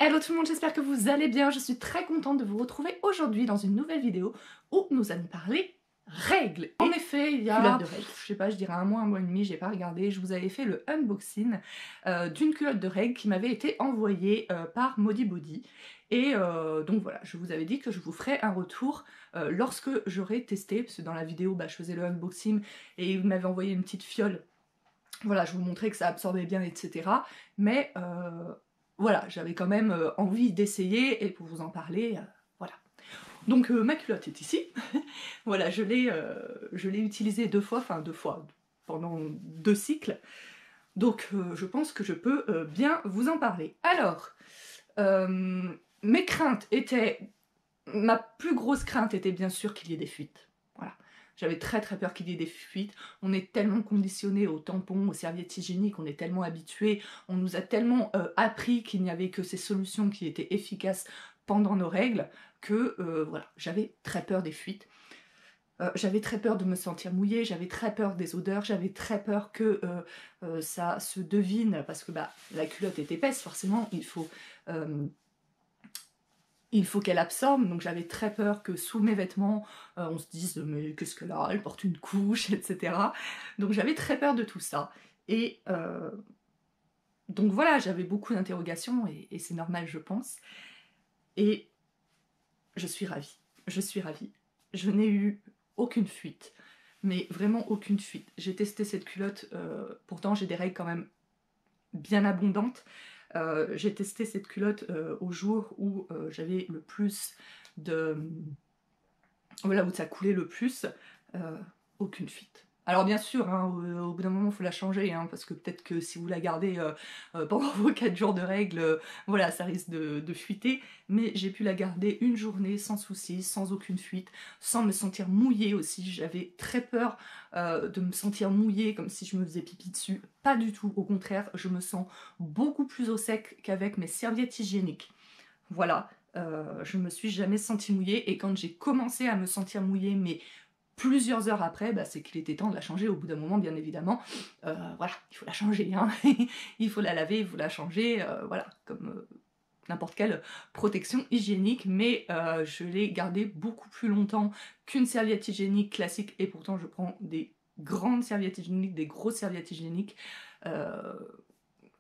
Hello tout le monde, j'espère que vous allez bien. Je suis très contente de vous retrouver aujourd'hui dans une nouvelle vidéo où nous allons parler règles. En effet, il y a, je sais pas, je dirais un mois et demi, j'ai pas regardé, je vous avais fait le unboxing d'une culotte de règles qui m'avait été envoyée par Modibody. Et donc voilà, je vous avais dit que je vous ferais un retour lorsque j'aurai testé, parce que dans la vidéo, je faisais le unboxing et il m'avait envoyé une petite fiole. Voilà, je vous montrais que ça absorbait bien, etc. Mais voilà, j'avais quand même envie d'essayer et pour vous en parler, voilà. Donc ma culotte est ici. Voilà, je l'ai utilisée deux fois, pendant 2 cycles. Donc je pense que je peux bien vous en parler. Alors, mes craintes étaient... Ma plus grosse crainte était bien sûr qu'il y ait des fuites. Voilà. J'avais très peur qu'il y ait des fuites. On est tellement conditionné aux tampons, aux serviettes hygiéniques, on est tellement habitué, on nous a tellement appris qu'il n'y avait que ces solutions qui étaient efficaces pendant nos règles que voilà, j'avais très peur des fuites. J'avais très peur de me sentir mouillée, j'avais très peur des odeurs, j'avais très peur que ça se devine, parce que la culotte est épaisse, forcément, il faut qu'elle absorbe, donc j'avais très peur que sous mes vêtements, on se dise « mais qu'est-ce que là, elle porte une couche », etc. Donc j'avais très peur de tout ça. Et donc voilà, j'avais beaucoup d'interrogations, et c'est normal, je pense. Et je suis ravie, je suis ravie. Je n'ai eu aucune fuite, mais vraiment aucune fuite. J'ai testé cette culotte, pourtant j'ai des règles quand même bien abondantes. J'ai testé cette culotte au jour où j'avais le plus de... Voilà, où ça coulait le plus. Aucune fuite. Alors bien sûr, hein, au bout d'un moment il faut la changer, hein, parce que peut-être que si vous la gardez pendant vos 4 jours de règles, voilà, ça risque de fuiter, mais j'ai pu la garder une journée sans souci, sans aucune fuite, sans me sentir mouillée aussi. J'avais très peur de me sentir mouillée, comme si je me faisais pipi dessus. Pas du tout, au contraire, je me sens beaucoup plus au sec qu'avec mes serviettes hygiéniques. Voilà, je me suis jamais sentie mouillée, et quand j'ai commencé à me sentir mouillée, mais plusieurs heures après, c'est qu'il était temps de la changer au bout d'un moment, bien évidemment. Voilà, il faut la changer, hein. Il faut la laver, il faut la changer, voilà, comme n'importe quelle protection hygiénique, mais je l'ai gardée beaucoup plus longtemps qu'une serviette hygiénique classique, et pourtant je prends des grandes serviettes hygiéniques, des grosses serviettes hygiéniques,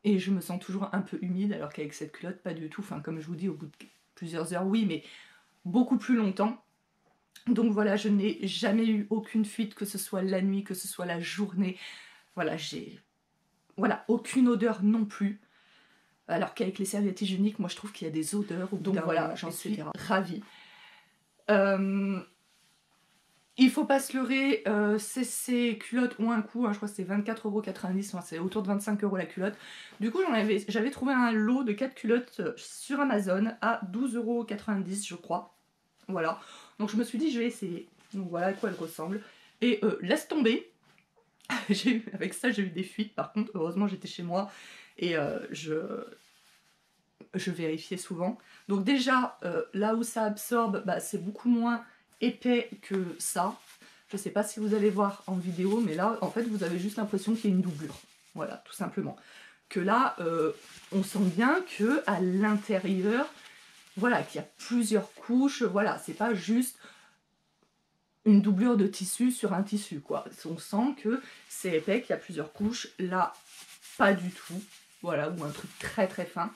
et je me sens toujours un peu humide, alors qu'avec cette culotte, pas du tout. Enfin, comme je vous dis, au bout de plusieurs heures, oui, mais beaucoup plus longtemps. Donc voilà, je n'ai jamais eu aucune fuite, que ce soit la nuit, que ce soit la journée. Voilà, voilà, aucune odeur non plus. Alors qu'avec les serviettes hygiéniques, moi je trouve qu'il y a des odeurs. Donc voilà, j'en suis ravie. Il faut pas se leurrer, ces culottes ont un coût, hein, je crois que c'est 24,90 €, enfin, c'est autour de 25 € la culotte. Du coup, j'avais trouvé un lot de 4 culottes sur Amazon à 12,90 € je crois. Voilà, donc je me suis dit je vais essayer. Donc voilà à quoi elle ressemble. Et laisse tomber. Avec ça j'ai eu des fuites, par contre heureusement j'étais chez moi et je vérifiais souvent. Donc déjà là où ça absorbe, c'est beaucoup moins épais que ça. Je sais pas si vous allez voir en vidéo, mais là en fait vous avez juste l'impression qu'il y a une doublure. Voilà, tout simplement. Que là on sent bien que à l'intérieur, voilà, qu'il y a plusieurs couches, voilà, c'est pas juste une doublure de tissu sur un tissu, quoi. On sent que c'est épais, qu'il y a plusieurs couches, là, pas du tout, voilà, ou un truc très fin.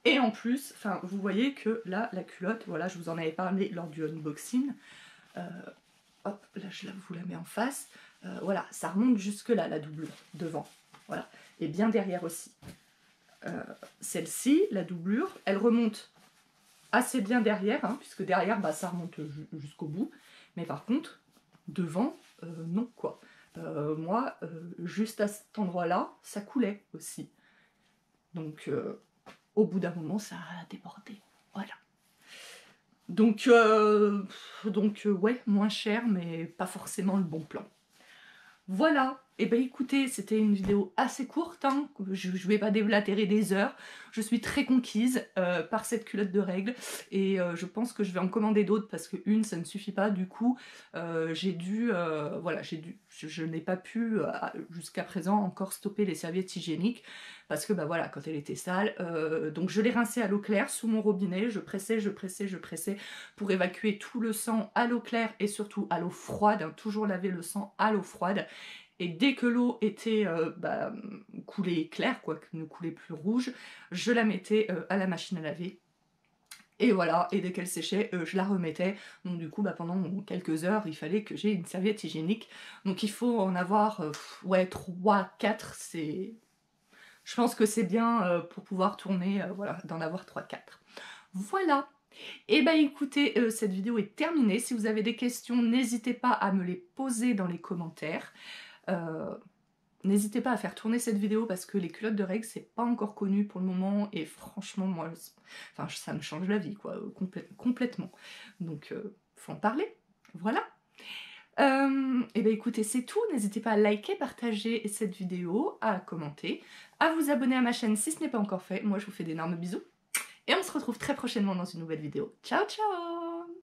Et en plus, enfin, vous voyez que là, la culotte, voilà, je vous en avais parlé lors du unboxing, hop, là, vous la mets en face, voilà, ça remonte jusque là, la doublure, devant, voilà, et bien derrière aussi. Celle-ci, la doublure, elle remonte assez bien derrière, hein, puisque derrière, ça remonte jusqu'au bout. Mais par contre, devant, non, quoi. Moi, juste à cet endroit-là, ça coulait aussi. Donc, au bout d'un moment, ça a débordé. Voilà. Donc ouais, moins cher, mais pas forcément le bon plan. Voilà. Et ben écoutez, c'était une vidéo assez courte, hein. Je vais pas déblatérer des heures. Je suis très conquise par cette culotte de règles et je pense que je vais en commander d'autres parce que une ça ne suffit pas. Du coup, j'ai dû, voilà, je n'ai pas pu jusqu'à présent encore stopper les serviettes hygiéniques parce que bah voilà, quand elle était sale, donc je l'ai rincée à l'eau claire sous mon robinet, je pressais, je pressais, je pressais pour évacuer tout le sang à l'eau claire et surtout à l'eau froide, hein, toujours laver le sang à l'eau froide. Et dès que l'eau était coulée claire, quoi, ne coulait plus rouge, je la mettais à la machine à laver. Et voilà, et dès qu'elle séchait, je la remettais. Donc du coup, bah, pendant quelques heures, il fallait que j'ai une serviette hygiénique. Donc il faut en avoir, ouais, 3, 4, c'est... Je pense que c'est bien pour pouvoir tourner, voilà, d'en avoir 3, 4. Voilà. Et bah écoutez, cette vidéo est terminée. Si vous avez des questions, n'hésitez pas à me les poser dans les commentaires. N'hésitez pas à faire tourner cette vidéo parce que les culottes de règles c'est pas encore connu pour le moment et franchement moi, enfin ça me change la vie quoi, complètement. Donc faut en parler, voilà. Et ben écoutez c'est tout, n'hésitez pas à liker, partager cette vidéo, à commenter, à vous abonner à ma chaîne si ce n'est pas encore fait. Moi je vous fais d'énormes bisous et on se retrouve très prochainement dans une nouvelle vidéo. Ciao ciao!